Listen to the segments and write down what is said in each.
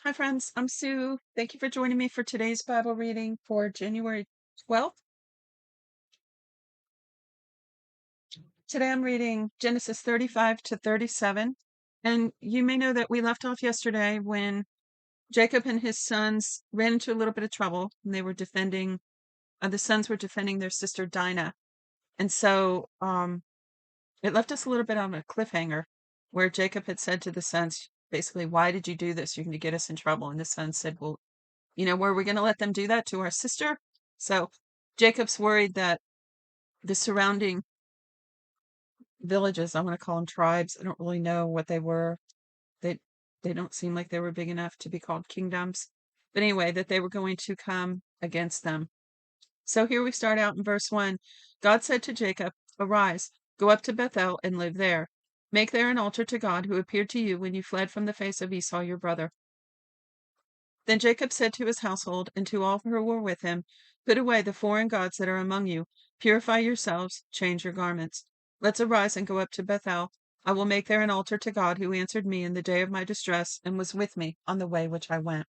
Hi, friends. I'm Sue. Thank you for joining me for today's Bible reading for January 12th. Today I'm reading Genesis 35 to 37. And you may know that we left off yesterday when Jacob and his sons ran into a little bit of trouble and they were the sons were defending their sister Dinah. And so it left us a little bit on a cliffhanger where Jacob had said to the sons, basically, why did you do this? You're going to get us in trouble. And the sons said, well, were we going to let them do that to our sister? So Jacob's worried that the surrounding villages, I want to call them tribes, I don't really know what they were. They they don't seem like they were big enough to be called kingdoms. But anyway, that they were going to come against them. So here we start out in verse 1. God said to Jacob, "Arise, go up to Bethel and live there. Make there an altar to God who appeared to you when you fled from the face of Esau your brother." Then Jacob said to his household and to all who were with him, "Put away the foreign gods that are among you. Purify yourselves, change your garments. Let's arise and go up to Bethel. I will make there an altar to God who answered me in the day of my distress and was with me on the way which I went."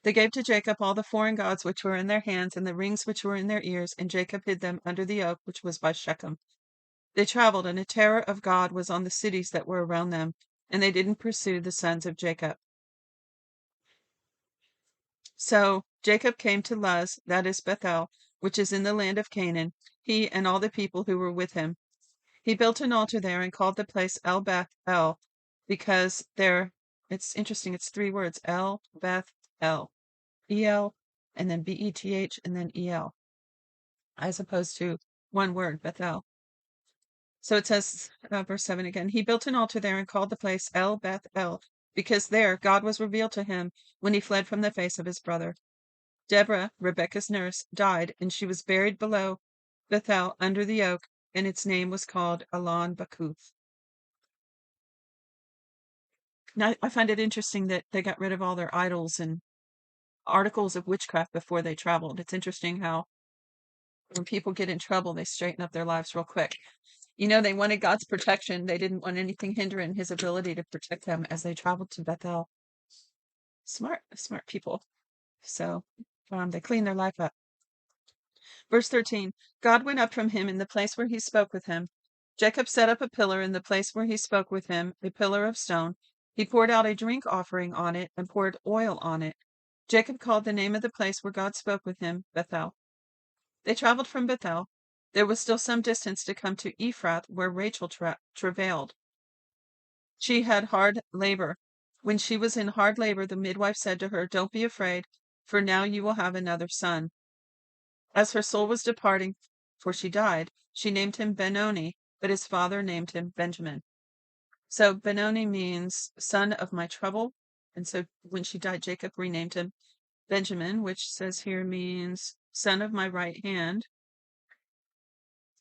They gave to Jacob all the foreign gods which were in their hands and the rings which were in their ears, and Jacob hid them under the oak which was by Shechem. They traveled, and a terror of God was on the cities that were around them, and they didn't pursue the sons of Jacob. So Jacob came to Luz, that is Bethel, which is in the land of Canaan, he and all the people who were with him. He built an altar there and called the place El Beth El, because there, it's interesting, it's three words, El Beth El, E-L, and then B-E-T-H, and then E-L, as opposed to one word, Bethel. So it says, verse 7 again, he built an altar there and called the place El Beth El, because there God was revealed to him when he fled from the face of his brother. Deborah, Rebekah's nurse, died, and she was buried below Bethel under the oak, and its name was called Alon Bakuth. Now, I find it interesting that they got rid of all their idols and articles of witchcraft before they traveled. It's interesting how when people get in trouble, they straighten up their lives real quick. They wanted God's protection. They didn't want anything hindering his ability to protect them as they traveled to Bethel. Smart people. So they cleaned their life up. Verse 13, God went up from him in the place where he spoke with him. Jacob set up a pillar in the place where he spoke with him, a pillar of stone. He poured out a drink offering on it and poured oil on it. Jacob called the name of the place where God spoke with him Bethel. They traveled from Bethel. There was still some distance to come to Ephrath, where Rachel travailed. She had hard labor. When she was in hard labor, the midwife said to her, "Don't be afraid, for now you will have another son." As her soul was departing, for she died, she named him Benoni, but his father named him Benjamin. So Benoni means son of my trouble. And so when she died, Jacob renamed him Benjamin, which says here means son of my right hand.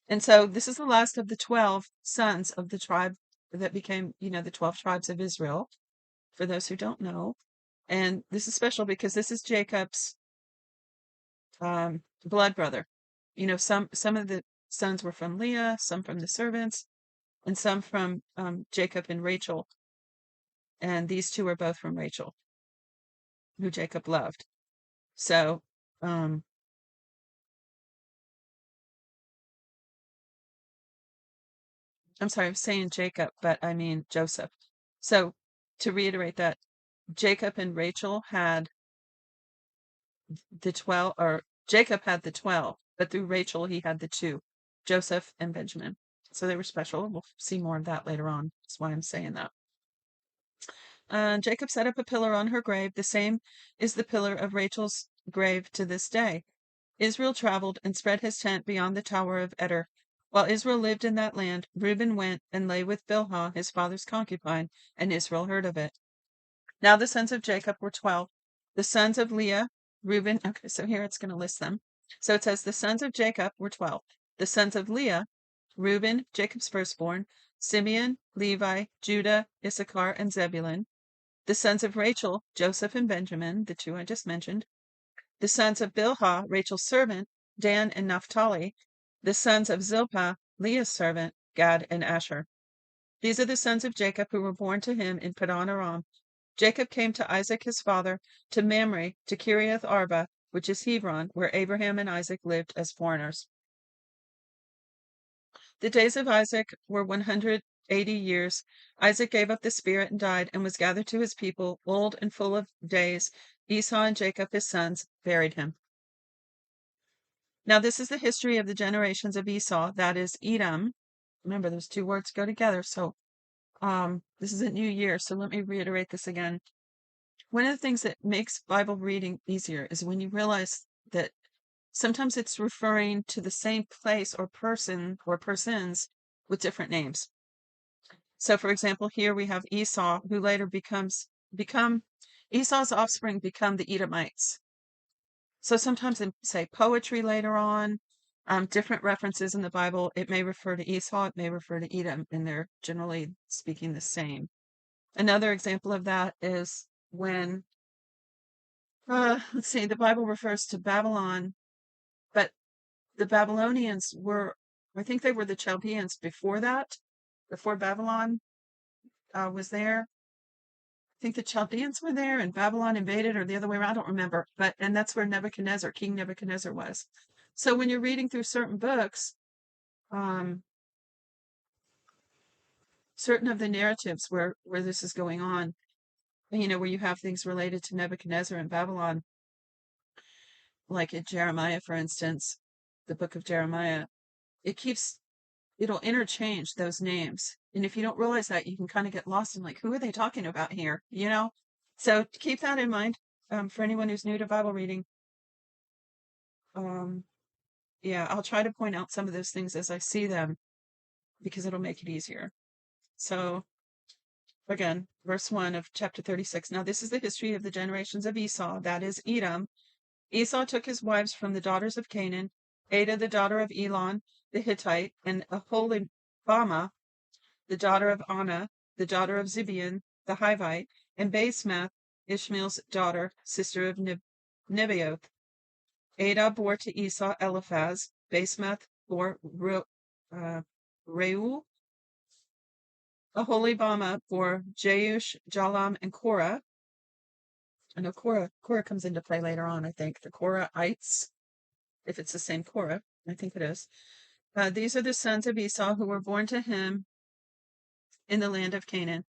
And so this is the last of the 12 sons of the tribe that became, the 12 tribes of Israel, for those who don't know. And this is special because this is Jacob's blood brother. Some of the sons were from Leah, some from the servants, and some from Jacob and Rachel. And these two are both from Rachel, who Jacob loved. So, I'm sorry, I'm saying Jacob, but I mean Joseph. So, to reiterate that, Jacob and Rachel had the 12, or Jacob had the 12, but through Rachel, he had the two, Joseph and Benjamin. So they were special. We'll see more of that later on. That's why I'm saying that. Jacob set up a pillar on her grave. The same is the pillar of Rachel's grave to this day. Israel traveled and spread his tent beyond the tower of Eder. While Israel lived in that land, Reuben went and lay with Bilhah, his father's concubine, and Israel heard of it. Now the sons of Jacob were 12. The sons of Leah, Reuben, okay, so here it's going to list them. So it says the sons of Jacob were 12. The sons of Leah, Reuben, Jacob's firstborn, Simeon, Levi, Judah, Issachar, and Zebulun. The sons of Rachel, Joseph and Benjamin, the two I just mentioned. The sons of Bilhah, Rachel's servant, Dan and Naphtali. The sons of Zilpah, Leah's servant, Gad and Asher. These are the sons of Jacob who were born to him in Padan Aram. Jacob came to Isaac his father, to Mamre, to Kiriath Arba, which is Hebron, where Abraham and Isaac lived as foreigners. The days of Isaac were 180 years. Isaac gave up the spirit and died, and was gathered to his people, old and full of days. Esau and Jacob his sons buried him. Now this is the history of the generations of Esau, that is Edom. Remember, those two words go together. So this is a new year, so let me reiterate this again. One of the things that makes Bible reading easier is when you realize that sometimes it's referring to the same place or person or persons with different names. So for example, here we have Esau, who later become Esau's offspring become the Edomites. So sometimes in, say, poetry later on, different references in the Bible, it may refer to Esau, it may refer to Edom, and they're generally speaking the same. Another example of that is when, let's see, the Bible refers to Babylon, but the Babylonians were, I think they were the Chaldeans before that, before Babylon was there. I think the Chaldeans were there and Babylon invaded, or the other way around, I don't remember. And that's where King Nebuchadnezzar was. So when you're reading through certain books, certain of the narratives where this is going on, where you have things related to Nebuchadnezzar and Babylon, like in Jeremiah, for instance, the book of Jeremiah, it'll interchange those names. And if you don't realize that, you can kind of get lost in like, who are they talking about here? So keep that in mind for anyone who's new to Bible reading. Yeah, I'll try to point out some of those things as I see them because it'll make it easier. So again, verse 1 of chapter 36. Now this is the history of the generations of Esau, that is Edom. Esau took his wives from the daughters of Canaan, Adah the daughter of Elon the Hittite, and Aholibamah the daughter of Anna, the daughter of Zibeon the Hivite, and Basemath, Ishmael's daughter, sister of Nebaioth. Adah bore to Esau Eliphaz, Basemath bore Reuel, Aholibamah bore Jeush, Jalam, and Korah. I know Korah comes into play later on, I think. The Korahites, if it's the same Korah, I think it is. These are the sons of Esau who were born to him in the land of Canaan.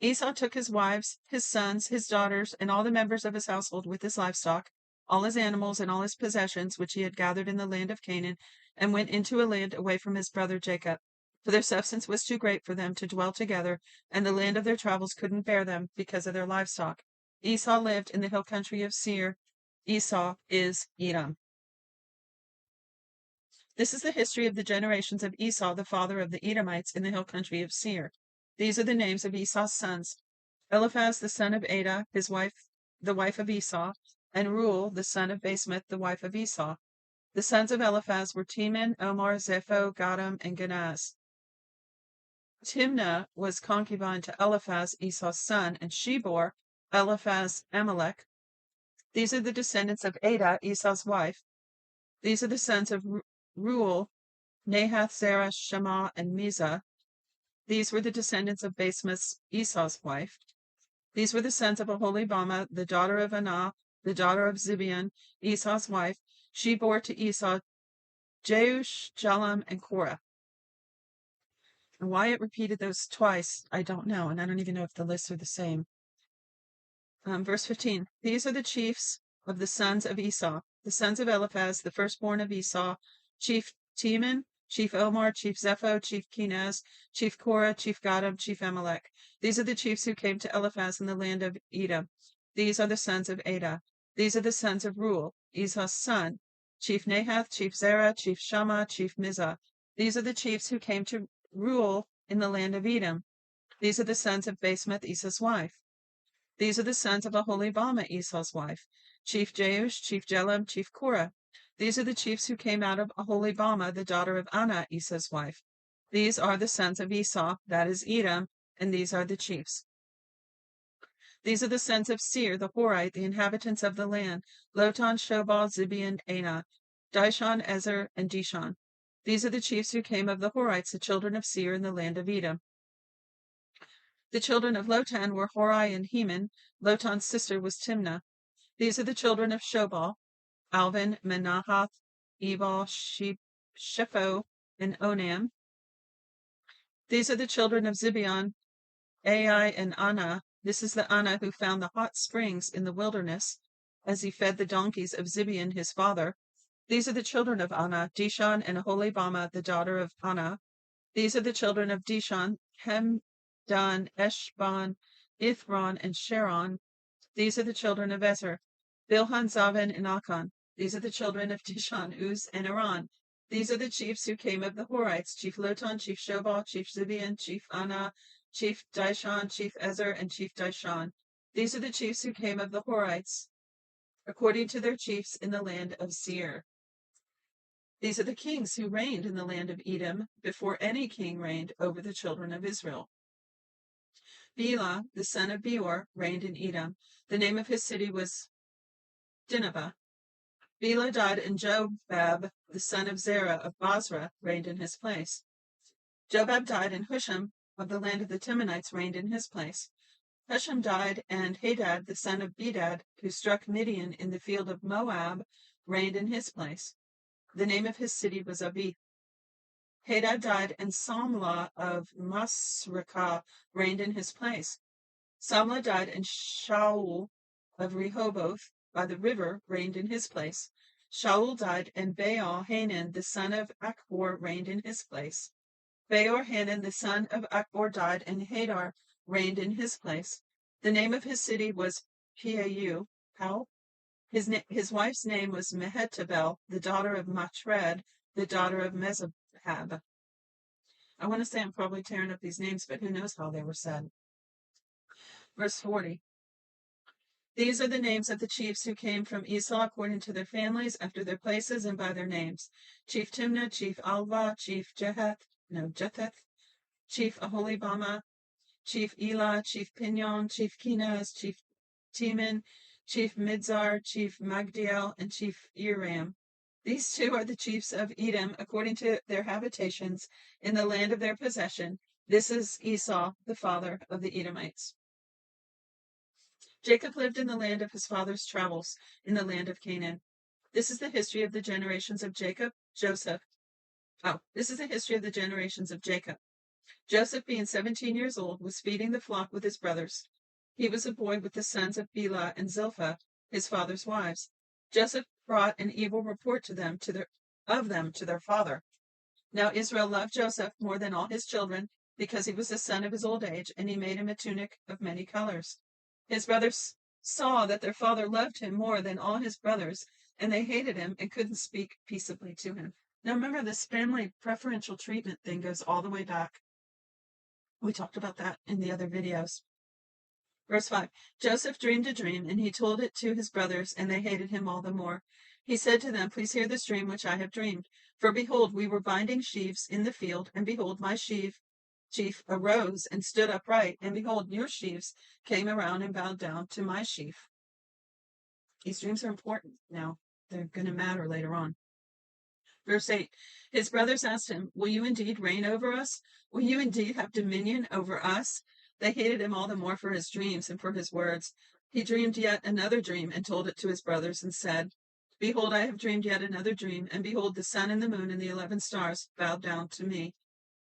Esau took his wives, his sons, his daughters, and all the members of his household with his livestock, all his animals, and all his possessions, which he had gathered in the land of Canaan, and went into a land away from his brother Jacob. For their substance was too great for them to dwell together, and the land of their travels couldn't bear them because of their livestock. Esau lived in the hill country of Seir. Esau is Edom. This is the history of the generations of Esau, the father of the Edomites, in the hill country of Seir. These are the names of Esau's sons: Eliphaz the son of Adah, his wife, the wife of Esau, and Reuel the son of Basemath, the wife of Esau. The sons of Eliphaz were Teman, Omar, Zepho, Gatam, and Ganaz. Timnah was concubine to Eliphaz, Esau's son, and she bore Eliphaz Amalek. These are the descendants of Adah, Esau's wife. These are the sons of Reuel, Nahath, Zerah, Shema, and Mizah. These were the descendants of Basemath, Esau's wife. These were the sons of Aholibamah, the daughter of Anah, the daughter of Zibeon, Esau's wife. She bore to Esau Jeush, Jalam, and Korah. And why it repeated those twice, I don't know, and I don't even know if the lists are the same. Verse 15. These are the chiefs of the sons of Esau, the sons of Eliphaz, the firstborn of Esau, chief Teman, chief Omar, chief Zepho, chief Kenaz, chief Korah, chief Gatam, chief Amalek. These are the chiefs who came to Eliphaz in the land of Edom. These are the sons of Adah. These are the sons of Reuel, Esau's son, chief Nahath, chief Zerah, chief Shammah, chief Mizah. These are the chiefs who came to Reuel in the land of Edom. These are the sons of Basemath, Esau's wife. These are the sons of Aholibamah, Esau's wife, chief Jeush, chief Jalam, chief Korah. These are the chiefs who came out of Aholibamah, the daughter of Anah, Esau's wife. These are the sons of Esau, that is Edom, and these are the chiefs. These are the sons of Seir, the Horite, the inhabitants of the land: Lotan, Shobal, Zibeon, Anah, Dishon, Ezer, and Dishon. These are the chiefs who came of the Horites, the children of Seir, in the land of Edom. The children of Lotan were Hori and Heman. Lotan's sister was Timnah. These are the children of Shobal: Alvin, Manahath, Ebal, Shepho, and Onam. These are the children of Zibeon: Ai and Anna. This is the Anna who found the hot springs in the wilderness, as he fed the donkeys of Zibeon his father. These are the children of Anna: Dishon and Aholibamah, the daughter of Anna. These are the children of Dishon: Hemdan, Eshban, Ithron, and Sharon. These are the children of Ezer: Bilhan, Zavan, and Akan. These are the children of Dishon, Uz, and Aran. These are the chiefs who came of the Horites: Chief Lotan, Chief Shobal, Chief Zibeon, Chief Anna, Chief Dishon, Chief Ezer, and Chief Dishon. These are the chiefs who came of the Horites, according to their chiefs in the land of Seir. These are the kings who reigned in the land of Edom before any king reigned over the children of Israel. Bela, the son of Beor, reigned in Edom. The name of his city was Dinhabah. Bela died, and Jobab, the son of Zerah of Basra, reigned in his place. Jobab died, and Husham of the land of the Timonites reigned in his place. Husham died, and Hadad, the son of Bedad, who struck Midian in the field of Moab, reigned in his place. The name of his city was Abith. Hadad died, and Samlah of Masrekah reigned in his place. Samlah died, and Shaul of Rehoboth by the river reigned in his place. Shaul died, and Baal Hanan, the son of Achbor, reigned in his place. Baal Hanan, the son of Achbor, died, and Hadar reigned in his place. The name of his city was Piau. His wife's name was Mehetabel, the daughter of Matred, the daughter of Mezahab. I want to say I'm probably tearing up these names, but who knows how they were said. Verse 40. These are the names of the chiefs who came from Esau according to their families, after their places, and by their names: Chief Timnah, Chief Alva, Chief Jetheth, Chief Aholibamah, Chief Elah, Chief Pinion, Chief Kenaz, Chief Teman, Chief Midzar, Chief Magdiel, and Chief Iram. These two are the chiefs of Edom according to their habitations in the land of their possession. This is Esau, the father of the Edomites. Jacob lived in the land of his father's travels, in the land of Canaan. This is the history of the generations of Jacob. This is the history of the generations of Jacob. Joseph, being 17 years old, was feeding the flock with his brothers. He was a boy with the sons of Bela and Zilpah, his father's wives. Joseph brought an evil report to them to their father. Now Israel loved Joseph more than all his children, because he was the son of his old age, and he made him a tunic of many colors. His brothers saw that their father loved him more than all his brothers, and they hated him and couldn't speak peaceably to him. Now remember, this family preferential treatment thing goes all the way back. We talked about that in the other videos. Verse 5. Joseph dreamed a dream, and he told it to his brothers, and they hated him all the more. He said to them, Please hear this dream which I have dreamed. For behold, we were binding sheaves in the field, and behold, my chief arose and stood upright, and behold, your sheaves came around and bowed down to my sheaf. These dreams are important now. They're going to matter later on. Verse 8. His brothers asked him, Will you indeed reign over us? Will you indeed have dominion over us? They hated him all the more for his dreams and for his words. He dreamed yet another dream and told it to his brothers and said, Behold, I have dreamed yet another dream, and behold, the sun and the moon and the 11 stars bowed down to me.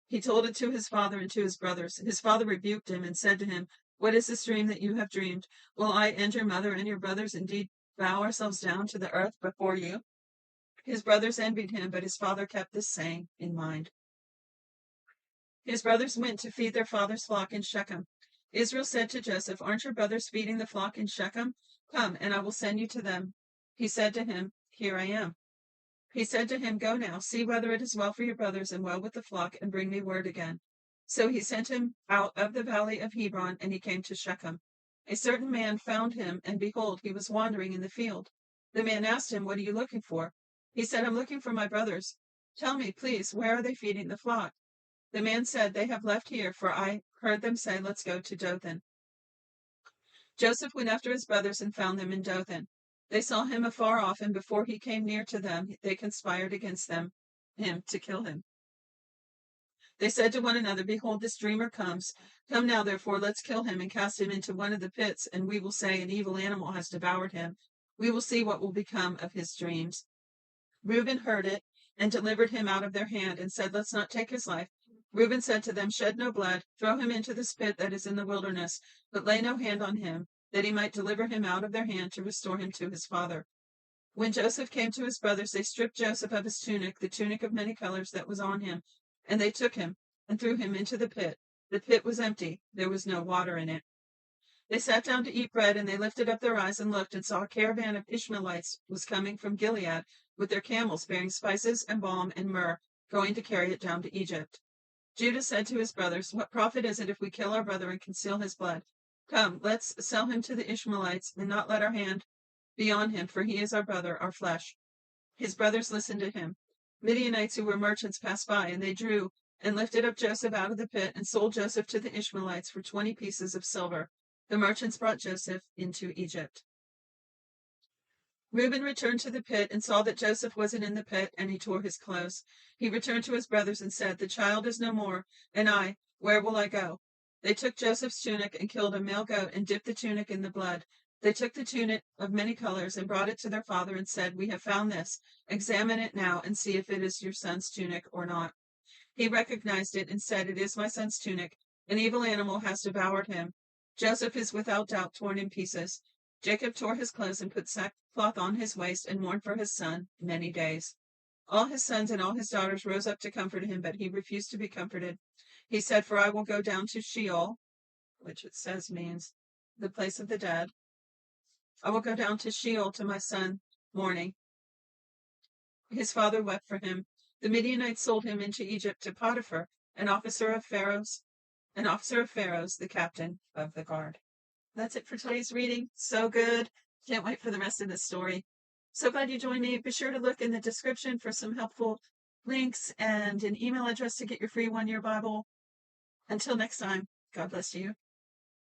He told it to his father and to his brothers. His father rebuked him and said to him, What is this dream that you have dreamed? Will I and your mother and your brothers indeed bow ourselves down to the earth before you? His brothers envied him, but his father kept this saying in mind. His brothers went to feed their father's flock in Shechem. Israel said to Joseph, Aren't your brothers feeding the flock in Shechem? Come, and I will send you to them. He said to him, Here I am. He said to him, Go now, see whether it is well for your brothers and well with the flock, and bring me word again. So he sent him out of the valley of Hebron, and he came to Shechem. A certain man found him, and behold, he was wandering in the field. The man asked him, What are you looking for? He said, I'm looking for my brothers. Tell me, please, where are they feeding the flock? The man said, They have left here, for I heard them say, Let's go to Dothan. Joseph went after his brothers and found them in Dothan. They saw him afar off, and before he came near to them, they conspired against him to kill him. They said to one another, "Behold, this dreamer comes. Come now, therefore, let's kill him and cast him into one of the pits, and we will say, an evil animal has devoured him. We will see what will become of his dreams." Reuben heard it and delivered him out of their hand and said, "Let's not take his life." Reuben said to them, "Shed no blood. Throw him into this pit that is in the wilderness, but lay no hand on him, that he might deliver him out of their hand to restore him to his father." When Joseph came to his brothers, they stripped Joseph of his tunic, the tunic of many colors that was on him, and they took him and threw him into the pit. The pit was empty. There was no water in it. They sat down to eat bread, and they lifted up their eyes and looked, and saw a caravan of Ishmaelites was coming from Gilead with their camels bearing spices and balm and myrrh, going to carry it down to Egypt. Judah said to his brothers, "What profit is it if we kill our brother and conceal his blood? Come, let's sell him to the Ishmaelites, and not let our hand be on him, for he is our brother, our flesh." His brothers listened to him. Midianites who were merchants passed by, and they drew and lifted up Joseph out of the pit and sold Joseph to the Ishmaelites for 20 pieces of silver. The merchants brought Joseph into Egypt. Reuben returned to the pit and saw that Joseph wasn't in the pit, and he tore his clothes. He returned to his brothers and said, "The child is no more, and I, where will I go?" They took Joseph's tunic and killed a male goat and dipped the tunic in the blood. They took the tunic of many colors and brought it to their father and said, "We have found this. Examine it now and see if it is your son's tunic or not." He recognized it and said, "It is my son's tunic. An evil animal has devoured him. Joseph is without doubt torn in pieces." Jacob tore his clothes and put sackcloth on his waist and mourned for his son many days. All his sons and all his daughters rose up to comfort him, but he refused to be comforted. He said, "For I will go down to Sheol," which it says means the place of the dead. "I will go down to Sheol to my son mourning." His father wept for him. The Midianites sold him into Egypt to Potiphar, an officer of Pharaoh's, the captain of the guard. That's it for today's reading. So good. Can't wait for the rest of this story. So glad you joined me. Be sure to look in the description for some helpful links and an email address to get your free 1-year Bible. Until next time, God bless you.